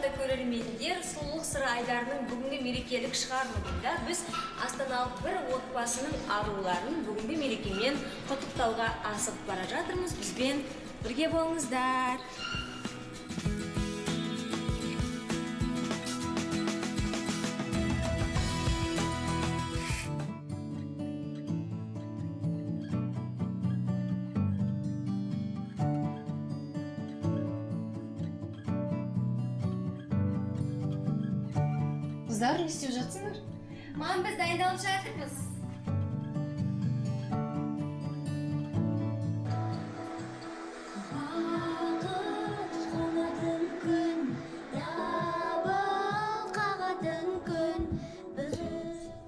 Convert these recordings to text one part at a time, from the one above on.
қымбатты көрермендер, сұлулық сыры айдарының бүгінгі мерекелік шығарылымында біз астаналық бір отбасының аруларын бүгінгі мерекемен құттықтауға асығып бара жатырмыз. Бізбен бірге болыңыздар. Қыздар, не істеп жатсыңдар? Мам, біз дайындалып жатырмыз.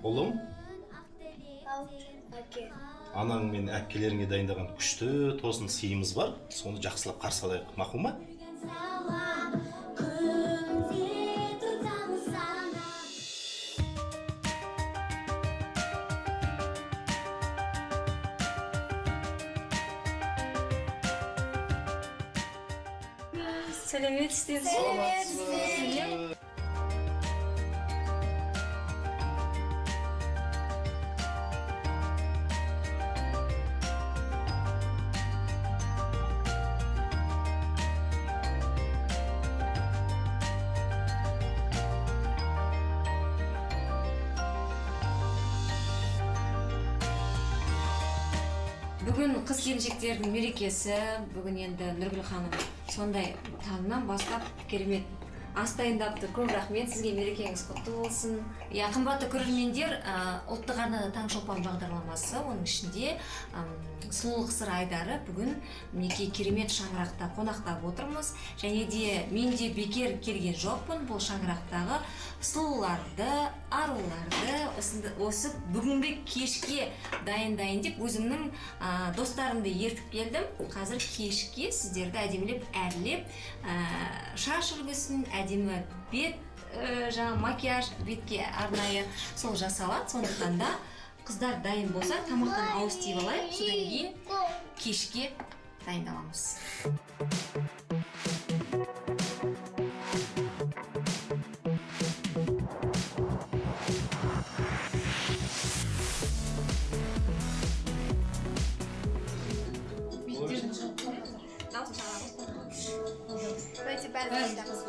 Ұлым, анаң мен әпкелеріңе дайындаған күшті тосын сыйымыз бар. Соны жақсылап қарсы алайық, мақұл ма? Сәлеметсіздер. Бүгін қыз келіншектердің мерекесі, бүгін енді Нұргүл ханым сондай таңнан бастап керемет ас дайындапты. Көп рахмет, сізге мерекеңіз құтты болсын. Қымбатты көрермендер, ұлттық арнада Таңшолпан бағдарламасы, оның ішінде сұлулық сыры айдары бүгін мінекей керемет шаңырақта қонақтап отырмыз. Және де мен де бекер келген жоқпын. Бұл шаңырақтағы сұлуларды, аруларды осы бүгінгі кешке дайындайын деп өзімнің достарымды ертіп келдім. Қазір кешке сіздерді әдемілеп әрлеп, шаш үлгісін, әдемі бет, макияж, бетке арнайы сол жасалады. Сондықтан да қыздар дайын болса, тамақтан ауыз тиіп алайық, содан кейін кешке дайындаламыз. Давайте бәрін дайындамыз.